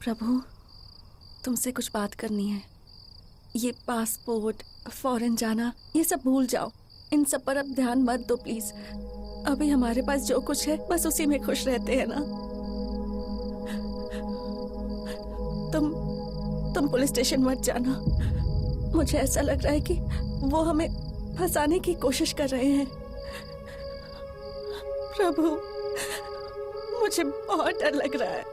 प्रभु, तुमसे कुछ बात करनी है। ये पासपोर्ट, फॉरेन जाना, ये सब भूल जाओ। इन सब पर अब ध्यान मत दो प्लीज। अभी हमारे पास जो कुछ है बस उसी में खुश रहते हैं ना। तुम पुलिस स्टेशन मत जाना। मुझे ऐसा लग रहा है कि वो हमें फंसाने की कोशिश कर रहे हैं। प्रभु, मुझे बहुत डर लग रहा है।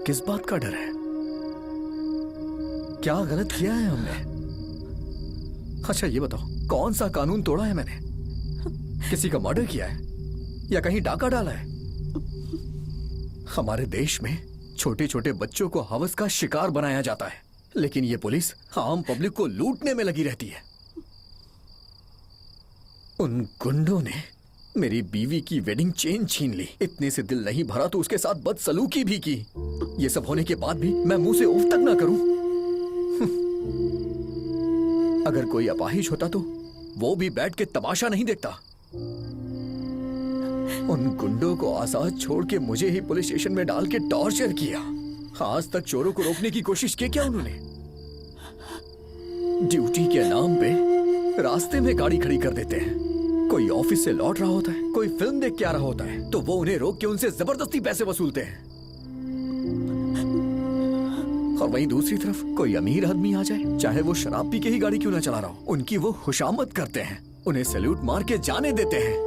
किस बात का डर है? क्या गलत किया है हमने? अच्छा ये बताओ, कौन सा कानून तोड़ा है मैंने? किसी का मर्डर किया है या कहीं डाका डाला है? हमारे देश में छोटे छोटे बच्चों को हवस का शिकार बनाया जाता है, लेकिन ये पुलिस आम पब्लिक को लूटने में लगी रहती है। उन गुंडों ने मेरी बीवी की वेडिंग चेन छीन ली। इतने से दिल नहीं भरा तो उसके साथ बदसलूकी भी की। ये सब होने के बाद भी मैं मुंह से उफ तक ना करूं। अगर कोई अपाहिज होता तो वो भी बैठ के तमाशा नहीं देखता। उन गुंडों को आजाद छोड़ के मुझे ही पुलिस स्टेशन में डाल के टॉर्चर किया। आज तक चोरों को रोकने की कोशिश की क्या उन्होंने? ड्यूटी के नाम पे रास्ते में गाड़ी खड़ी कर देते हैं। कोई ऑफिस से लौट रहा होता है, कोई फिल्म देख के आ रहा होता है, तो वो उन्हें रोक के उनसे जबरदस्ती पैसे वसूलते हैं। और वहीं दूसरी तरफ कोई अमीर आदमी आ जाए, चाहे वो शराब पी के ही गाड़ी क्यों ना चला रहा हो, उनकी वो खुशामद करते हैं, उन्हें सैल्यूट मार के जाने देते हैं।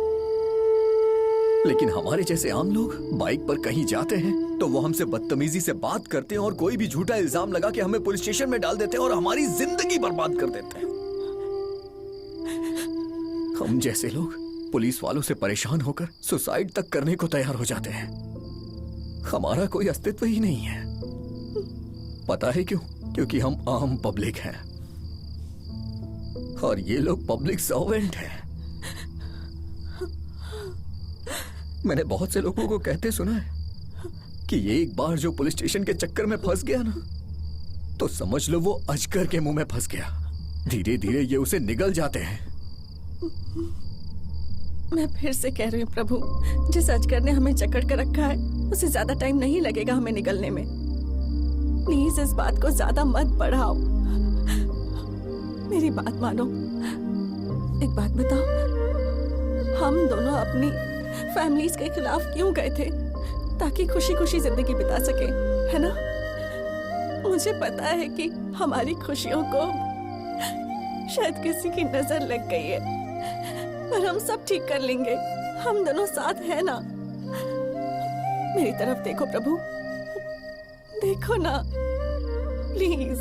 लेकिन हमारे जैसे आम लोग बाइक पर कहीं जाते हैं तो वो हमसे बदतमीजी से बात करते हैं और कोई भी झूठा इल्जाम लगा के हमें पुलिस स्टेशन में डाल देते हैं और हमारी जिंदगी बर्बाद कर देते हैं। हम जैसे लोग पुलिस वालों से परेशान होकर सुसाइड तक करने को तैयार हो जाते हैं। हमारा कोई अस्तित्व ही नहीं है। पता है क्यों? क्योंकि हम आम पब्लिक हैं और ये लोग पब्लिक सर्वेंट हैं। मैंने बहुत से लोगों को कहते सुना है कि ये एक बार जो पुलिस स्टेशन के चक्कर में फंस गया ना, तो समझ लो वो अजगर के मुंह में फंस गया। धीरे धीरे ये उसे निगल जाते हैं। मैं फिर से कह रही हूँ प्रभु, जिस अजगर ने हमें जकड़ कर रखा है उसे ज्यादा टाइम नहीं लगेगा हमें निकलने में। प्लीज इस बात को ज्यादा मत बढ़ाओ। मेरी बात मानो। एक बात बताओ, हम दोनों अपनी फैमिलीज के खिलाफ क्यों गए थे? ताकि खुशी खुशी जिंदगी बिता सके, है ना? मुझे पता है कि हमारी खुशियों को शायद किसी की नजर लग गई है, पर हम सब ठीक कर लेंगे। हम दोनों साथ हैं ना? मेरी तरफ देखो प्रभु, देखो ना प्लीज।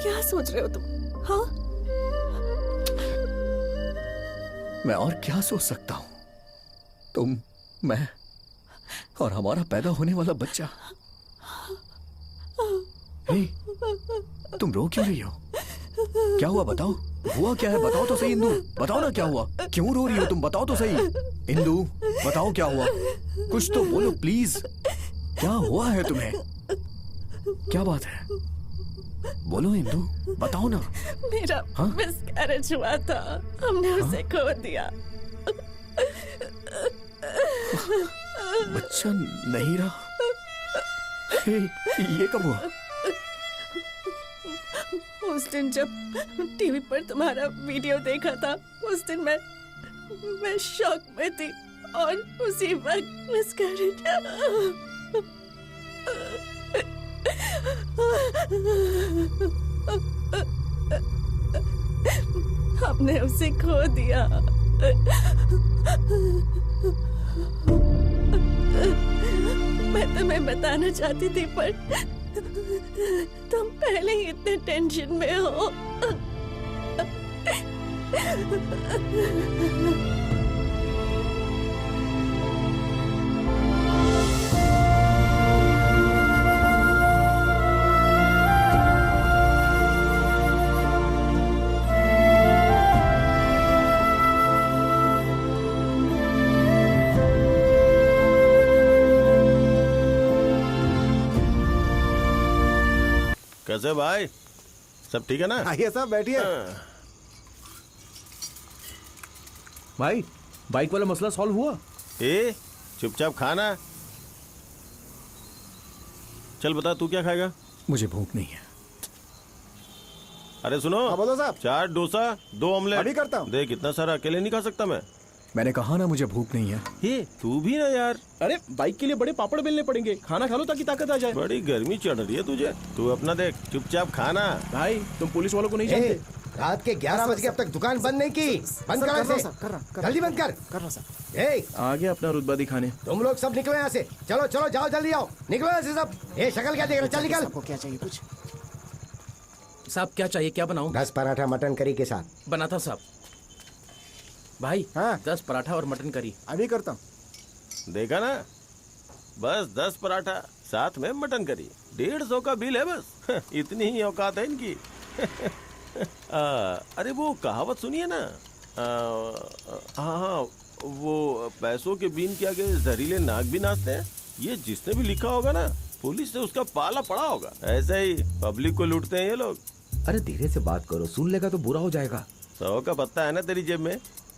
क्या सोच रहे हो तुम? हाँ, मैं और क्या सोच सकता हूं? तुम, मैं और हमारा पैदा होने वाला बच्चा। हे, तुम रो क्यों रही हो? क्या हुआ बताओ? हुआ क्या है बताओ तो सही इंदु, बताओ ना क्या हुआ? क्यों रो रही हो तुम? बताओ तो सही इंदु, बताओ क्या हुआ? कुछ तो बोलो प्लीज। क्या हुआ है तुम्हें? क्या बात है? बोलो इंदु, बताओ ना। मेरा मिसकैरेज हुआ था, हमने उसे खो दिया। बच्चा नहीं रहा? ये कब हुआ? उस दिन जब टीवी पर तुम्हारा वीडियो देखा था, उस दिन मैं शॉक में थी और उसी वक्त मिसकैरेज। हमने उसे खो दिया। मैं तुम्हें बताना चाहती थी पर तुम पहले ही इतने टेंशन में हो। कैसे भाई, सब ठीक है ना? आइए साहब बैठिए। भाई, बाइक वाला मसला सॉल्व हुआ? चुपचाप खाना। चल बता तू क्या खाएगा? मुझे भूख नहीं है। अरे सुनो, हाँ बोलो साहब। 4 डोसा 2 ऑमलेट। अभी करता हूँ। देख इतना सारा अकेले नहीं खा सकता मैं। मैंने कहा ना मुझे भूख नहीं है। ये तू भी ना यार, अरे बाइक के लिए बड़े पापड़ बेलने पड़ेंगे, खाना खा लो ताकि ताकत आ जाए। बड़ी गर्मी चढ़ रही है तुझे। तू अपना देख, चुपचाप खाना। भाई तुम पुलिस वालों को नहीं ए, जानते। रात के 11 बज के अब तक दुकान बंद नहीं की। बंद करो इसे। जल्दी बंद कर। ए, आगे अपना रुतबा दिखाने। तुम लोग सब निकलो यहाँ से। चलो चलो जाओ, जल्दी आओ, निकलो यहाँ से सब। ए, शक्ल क्या देख रहे, चल निकल। आपको क्या चाहिए कुछ? साहब क्या चाहिए, क्या बनाऊं? 10 पराठा मटन करी के साथ। बनाता साहब। भाई हाँ। 10 पराठा और मटन करी। अभी करता हूँ। देखा ना, बस 10 पराठा साथ में मटन करी, 150 का बिल है बस। इतनी ही औकात है इनकी। अरे वो कहावत सुनिए ना, हाँ हाँ, वो पैसों के बीन के आगे जहरीले नाग भी नाचते हैं। ये जिसने भी लिखा होगा ना, पुलिस से उसका पाला पड़ा होगा। ऐसे ही पब्लिक को लूटते हैं ये लोग। अरे धीरे से बात करो, सुन लेगा तो बुरा हो जाएगा। 100 का पत्ता है ना तेरी जेब में,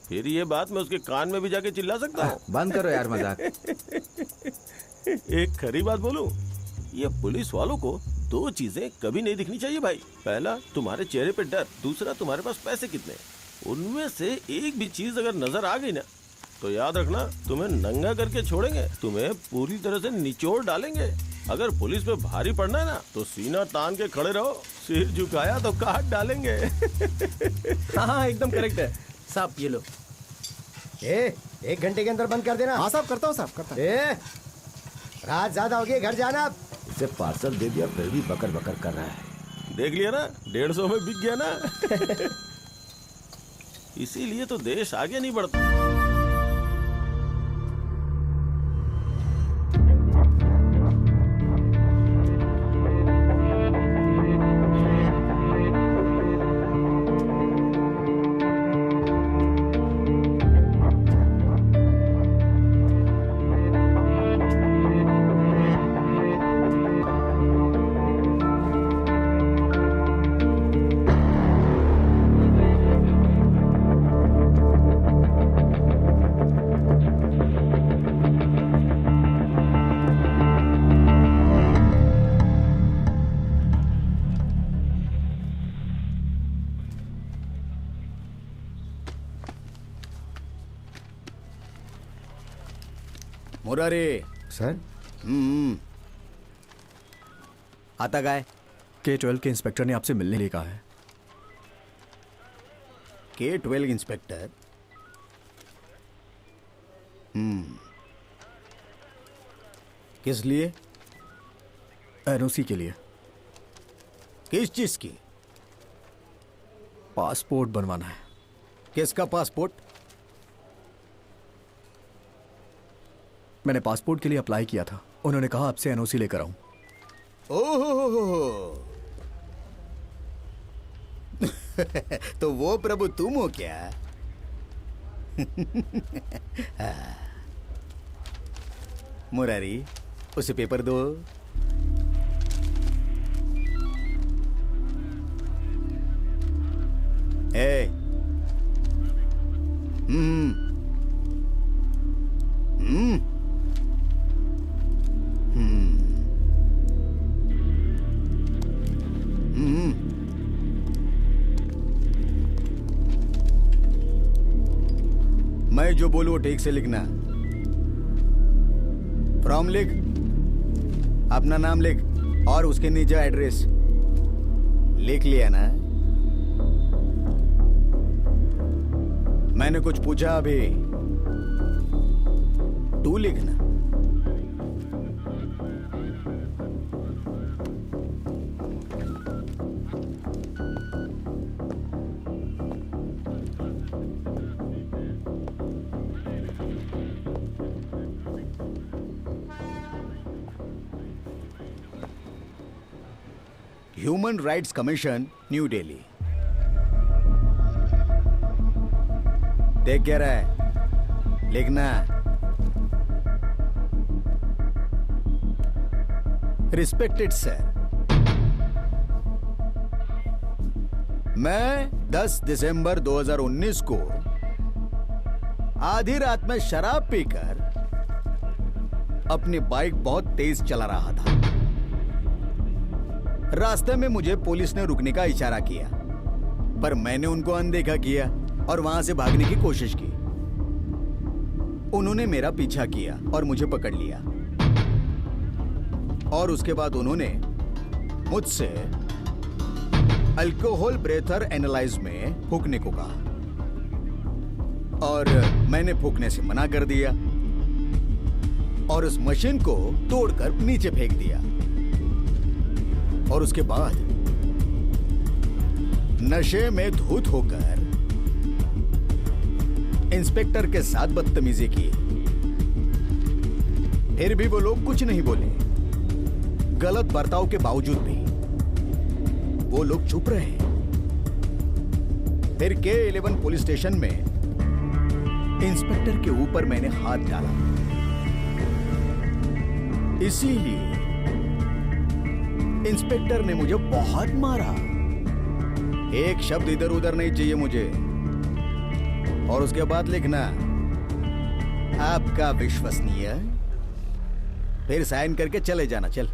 फिर ये बात मैं उसके कान में भी जाके चिल्ला सकता हूँ। बंद करो यार मजाक। एक खरी बात बोलूं, ये पुलिस वालों को 2 चीजें कभी नहीं दिखनी चाहिए भाई। पहला, तुम्हारे चेहरे पे डर। दूसरा, तुम्हारे पास पैसे कितने। उनमें से एक भी चीज अगर नजर आ गई ना, तो याद रखना, तुम्हें नंगा करके छोड़ेंगे, तुम्हें पूरी तरह से निचोड़ डालेंगे। अगर पुलिस पे भारी पड़ना है ना, तो सीना तान के खड़े रहो, सिर झुकाया तो काट डालेंगे। हाँ एकदम करेक्ट है साहब ये लो। ए, 1 घंटे के अंदर बंद कर देना। हाँ साहब करता हूँ साहब करता हूँ। ए, रात ज्यादा हो गई, घर जाना। इसे पार्सल दे दिया फिर भी बकर बकर कर रहा है। देख लिया ना, 150 में बिक गया ना। इसीलिए तो देश आगे नहीं बढ़ता। मुरारी। सर, आता काय? K12 के इंस्पेक्टर ने आपसे मिलने के लिए कहा है। K12 inspector. किस लिए? एनओसी के लिए। किस चीज की? पासपोर्ट बनवाना है। किसका पासपोर्ट? मैंने पासपोर्ट के लिए अप्लाई किया था, उन्होंने कहा आपसे एनओसी लेकर आऊं। ओहो। तो वो प्रभु तुम हो क्या? मुरारी, उसे पेपर दो। ए, मैं जो बोलूं वो ठीक से लिखना। फ्रॉम लिख, अपना नाम लिख और उसके नीचे एड्रेस लिख लिया ना? मैंने कुछ पूछा अभी? तू लिखना। Human rights commission, new Delhi. देख क्या रहा है? लिखना। रिस्पेक्टेड सर, मैं 10 दिसंबर 2019 को आधी रात में शराब पीकर अपनी बाइक बहुत तेज चला रहा था। रास्ते में मुझे पुलिस ने रुकने का इशारा किया, पर मैंने उनको अनदेखा किया और वहां से भागने की कोशिश की। उन्होंने मेरा पीछा किया और मुझे पकड़ लिया, और उसके बाद उन्होंने मुझसे अल्कोहल ब्रेथर एनालाइज में फूंकने को कहा, और मैंने फूंकने से मना कर दिया और उस मशीन को तोड़कर नीचे फेंक दिया। और उसके बाद नशे में धुत होकर इंस्पेक्टर के साथ बदतमीजी की। फिर भी वो लोग कुछ नहीं बोले। गलत बर्ताव के बावजूद भी वो लोग चुप रहे। फिर K11 पुलिस स्टेशन में इंस्पेक्टर के ऊपर मैंने हाथ डाला। इसीलिए इंस्पेक्टर ने मुझे बहुत मारा। एक शब्द इधर उधर नहीं चाहिए मुझे। और उसके बाद लिखना, आपका विश्वसनीय। फिर साइन करके चले जाना। चल।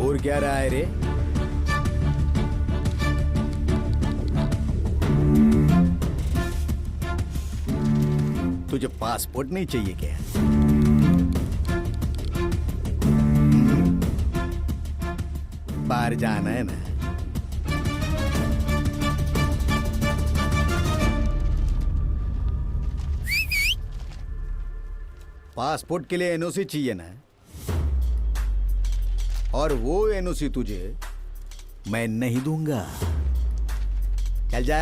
और क्या रहा है रे? तुझे पासपोर्ट नहीं चाहिए क्या? बाहर जाना है ना? पासपोर्ट के लिए एनओसी चाहिए ना? और वो एनओसी तुझे मैं नहीं दूंगा। चल जा।